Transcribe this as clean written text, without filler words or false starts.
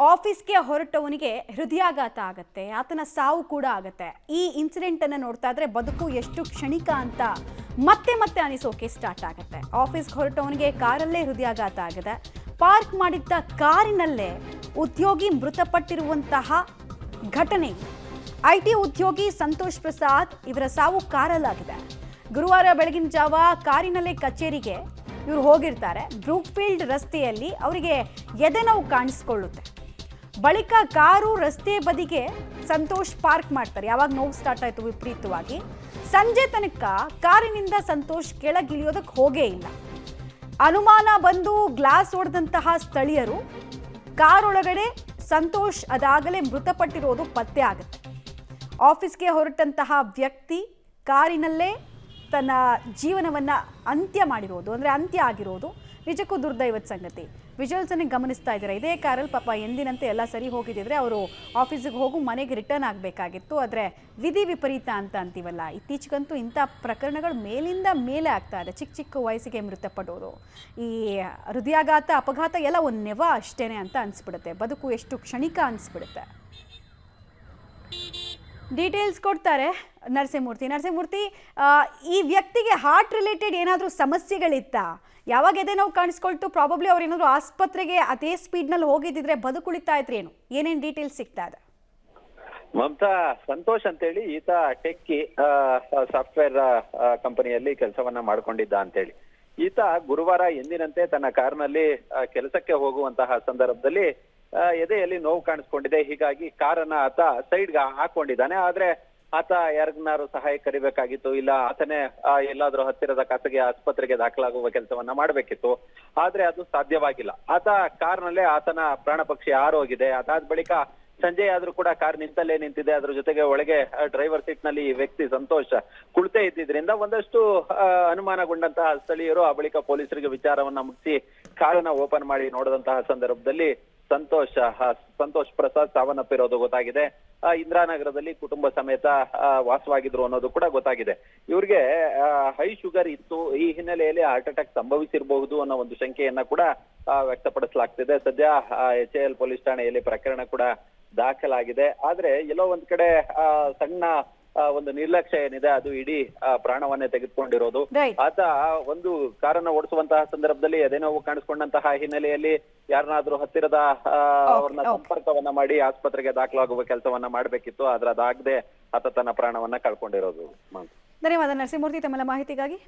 ಆಫೀಸ್ಗೆ ಹೊರಟವನಿಗೆ ಹೃದಯಾಘಾತ ಆಗತ್ತೆ, ಆತನ ಸಾವು ಕೂಡ ಆಗತ್ತೆ. ಈ ಇನ್ಸಿಡೆಂಟ್ ಅನ್ನು ನೋಡ್ತಾ ಇದ್ರೆ ಬದುಕು ಎಷ್ಟು ಕ್ಷಣಿಕ ಅಂತ ಮತ್ತೆ ಮತ್ತೆ ಅನಿಸೋಕೆ ಸ್ಟಾರ್ಟ್ ಆಗುತ್ತೆ. ಆಫೀಸ್ಗೆ ಹೊರಟವನಿಗೆ ಕಾರಲ್ಲೇ ಹೃದಯಾಘಾತ ಆಗಿದೆ. ಪಾರ್ಕ್ ಮಾಡಿದ್ದ ಕಾರಿನಲ್ಲೇ ಉದ್ಯೋಗಿ ಮೃತಪಟ್ಟಿರುವಂತಹ ಘಟನೆ. IT ಉದ್ಯೋಗಿ ಸಂತೋಷ್ ಪ್ರಸಾದ್ ಇವರ ಸಾವು ಕಾರಲ್ಲಾಗಿದೆ. ಗುರುವಾರ ಬೆಳಗಿನ ಜಾವ ಕಾರಿನಲ್ಲೇ ಕಚೇರಿಗೆ ಇವರು ಹೋಗಿರ್ತಾರೆ. ಬ್ರೂಕ್ಫೀಲ್ಡ್ ರಸ್ತೆಯಲ್ಲಿ ಅವರಿಗೆ ಎದೆನೋವು ಕಾಣಿಸ್ಕೊಳ್ಳುತ್ತೆ. ಬಳಿಕ ಕಾರು ರಸ್ತೆ ಬದಿಗೆ ಸಂತೋಷ್ ಪಾರ್ಕ್ ಮಾಡ್ತಾರೆ. ಯಾವಾಗ ನೋವು ಸ್ಟಾರ್ಟ್ ಆಯಿತು ವಿಪರೀತವಾಗಿ. ಸಂಜೆ ತನಕ ಕಾರಿನಿಂದ ಸಂತೋಷ್ ಕೆಳಗಿಳಿಯೋದಕ್ಕೆ ಹೋಗೇ ಇಲ್ಲ. ಅನುಮಾನ ಬಂದು ಗ್ಲಾಸ್ ಹೊಡೆದಂತಹ ಸ್ಥಳೀಯರು ಕಾರ್ ಒಳಗಡೆ ಸಂತೋಷ್ ಅದಾಗಲೇ ಮೃತಪಟ್ಟಿರೋದು ಪತ್ತೆ ಆಗುತ್ತೆ. ಆಫೀಸ್ಗೆ ಹೊರಟಂತಹ ವ್ಯಕ್ತಿ ಕಾರಿನಲ್ಲೇ ತನ್ನ ಜೀವನವನ್ನು ಅಂತ್ಯ ಆಗಿರೋದು ನಿಜಕ್ಕೂ ದುರ್ದೈವದ ಸಂಗತಿ. ವಿಜುವಲ್ಸನ್ನೇ ಗಮನಿಸ್ತಾ ಇದ್ದಾರೆ. ಇದೇ ಕಾರಲ್ಲಿ ಪಾಪ ಎಂದಿನಂತೆ ಎಲ್ಲ ಸರಿ ಹೋಗಿದ್ದಿದ್ರೆ ಅವರು ಆಫೀಸಿಗೆ ಹೋಗು ಮನೆಗೆ ರಿಟರ್ನ್ ಆಗಬೇಕಾಗಿತ್ತು. ಆದರೆ ವಿಧಿ ವಿಪರೀತ ಅಂತ ಅಂತೀವಲ್ಲ, ಇತ್ತೀಚೆಗಂತೂ ಇಂಥ ಪ್ರಕರಣಗಳು ಮೇಲಿಂದ ಮೇಲೆ ಆಗ್ತಾ ಇದೆ. ಚಿಕ್ಕ ಚಿಕ್ಕ ವಯಸ್ಸಿಗೆ ಮೃತಪಡೋರು, ಈ ಹೃದಯಾಘಾತ ಅಪಘಾತ ಎಲ್ಲ ಒಂದು ನೆವ ಅಷ್ಟೇನೆ ಅಂತ ಅನಿಸ್ಬಿಡುತ್ತೆ. ಬದುಕು ಎಷ್ಟು ಕ್ಷಣಿಕ ಅನಿಸ್ಬಿಡುತ್ತೆ. ಡೀಟೇಲ್ಸ್ ಕೊಡ್ತಾರೆ ನರಸಿಂಹಮೂರ್ತಿ. ಈ ವ್ಯಕ್ತಿಗೆ ಹಾರ್ಟ್ ರಿಲೇಟೆಡ್ ಏನಾದರೂ ಸಮಸ್ಯೆಗಳಿತ್ತಾ? ಯಾವಾಗ ಎದೆ ನೋವು ಕಾಣಿಸ್ಕೊಳ್ತು? ಪ್ರಾಬಬ್ಲಿ ಅವ್ರು ಏನಾದರೂ ಆಸ್ಪತ್ರೆಗೆ ಅದೇ ಸ್ಪೀಡ್ನಲ್ಲಿ ಹೋಗಿದ್ದಿದ್ರೆ ಬದುಕುಳಿತಾ ಇದ್ರೆ ಏನೇನು ಡೀಟೇಲ್ಸ್ ಸಿಗ್ತಾ ಇದೆ? ಮಮತಾ, ಸಂತೋಷ್ ಅಂತೇಳಿ ಈತ ಟೆಕ್ಕಿ ಸಾಫ್ಟ್ವೇರ್ ಕಂಪನಿಯಲ್ಲಿ ಕೆಲಸವನ್ನ ಮಾಡ್ಕೊಂಡಿದ್ದ ಅಂತೇಳಿ. ಈತ ಗುರುವಾರ ಎಂದಿನಂತೆ ತನ್ನ ಕಾರ್ನಲ್ಲಿ ಕೆಲಸಕ್ಕೆ ಹೋಗುವಂತಹ ಸಂದರ್ಭದಲ್ಲಿ ಎದೆಯಲ್ಲಿ ನೋವು ಕಾಣಿಸ್ಕೊಂಡಿದೆ. ಹೀಗಾಗಿ ಕಾರನ್ನ ಆತ ಸೈಡ್ಗೆ ಹಾಕೊಂಡಿದ್ದಾನೆ. ಆದ್ರೆ ಆತ ಯಾರಿಗನಾರು ಸಹಾಯ ಕರಿಬೇಕಾಗಿತ್ತು, ಇಲ್ಲ ಆತನೇ ಎಲ್ಲಾದ್ರೂ ಹತ್ತಿರದ ಖಾಸಗಿ ಆಸ್ಪತ್ರೆಗೆ ದಾಖಲಾಗುವ ಕೆಲಸವನ್ನ ಮಾಡ್ಬೇಕಿತ್ತು. ಆದ್ರೆ ಅದು ಸಾಧ್ಯವಾಗಿಲ್ಲ. ಆತ ಕಾರ್ನಲ್ಲೇ ಆತನ ಪ್ರಾಣ ಪಕ್ಷಿ ಹಾರೋಗಿದೆ. ಅದಾದ ಬಳಿಕ ಸಂಜೆ ಆದ್ರೂ ಕೂಡ ಕಾರ್ ನಿಂತಲ್ಲೇ ನಿಂತಿದೆ. ಅದ್ರ ಜೊತೆಗೆ ಒಳಗೆ ಡ್ರೈವರ್ ಸೀಟ್ ನಲ್ಲಿ ಈ ವ್ಯಕ್ತಿ ಸಂತೋಷ್ ಕುಳಿತೇ ಇದ್ದಿದ್ರಿಂದ ಒಂದಷ್ಟು ಅನುಮಾನಗೊಂಡಂತಹ ಸ್ಥಳೀಯರು ಆ ಬಳಿಕ ಪೊಲೀಸರಿಗೆ ವಿಚಾರವನ್ನ ಮುಗಿಸಿ ಕಾರನ್ನ ಓಪನ್ ಮಾಡಿ ನೋಡಿದಂತಹ ಸಂದರ್ಭದಲ್ಲಿ ಸಂತೋಷ್ ಪ್ರಸಾದ್ ಸಾವನ್ನಪ್ಪಿರೋದು ಗೊತ್ತಾಗಿದೆ. ಇಂದಿರಾನಗರದಲ್ಲಿ ಕುಟುಂಬ ಸಮೇತ ವಾಸವಾಗಿದ್ರು ಅನ್ನೋದು ಕೂಡ ಗೊತ್ತಾಗಿದೆ. ಇವ್ರಿಗೆ ಹೈ ಶುಗರ್ ಇತ್ತು. ಈ ಹಿನ್ನೆಲೆಯಲ್ಲಿ ಹಾರ್ಟ್ ಅಟ್ಯಾಕ್ ಸಂಭವಿಸಿರಬಹುದು ಅನ್ನೋ ಒಂದು ಶಂಕೆಯನ್ನ ಕೂಡ ವ್ಯಕ್ತಪಡಿಸಲಾಗ್ತಿದೆ. ಸದ್ಯ HAL ಪೊಲೀಸ್ ಠಾಣೆಯಲ್ಲಿ ಪ್ರಕರಣ ಕೂಡ ದಾಖಲಾಗಿದೆ. ಆದ್ರೆ ಎಲ್ಲೋ ಒಂದ್ ಕಡೆ ಸಣ್ಣ ಒಂದು ನಿರ್ಲಕ್ಷ್ಯ ಏನಿದೆ ಅದು ಇಡೀ ಪ್ರಾಣವನ್ನೇ ತೆಗೆದುಕೊಂಡಿರೋದು. ಆತ ಒಂದು ಕಾರನ್ನ ಓಡಿಸುವಂತಹ ಸಂದರ್ಭದಲ್ಲಿ ಎದೆನೋವು ಕಾಣಿಸ್ಕೊಂಡಂತಹ ಹಿನ್ನೆಲೆಯಲ್ಲಿ ಯಾರನ್ನಾದ್ರೂ ಹತ್ತಿರದ ಅವ್ರನ್ನ ಸಂಪರ್ಕವನ್ನ ಮಾಡಿ ಆಸ್ಪತ್ರೆಗೆ ದಾಖಲಾಗುವ ಕೆಲಸವನ್ನ ಮಾಡ್ಬೇಕಿತ್ತು. ಆದ್ರೆ ಅದಾಗದೆ ಆತ ತನ್ನ ಪ್ರಾಣವನ್ನ ಕಳ್ಕೊಂಡಿರೋದು. ಧನ್ಯವಾದ ನರಸಿಂಹಮೂರ್ತಿ ತಮ್ಮೆಲ್ಲ ಮಾಹಿತಿಗಾಗಿ.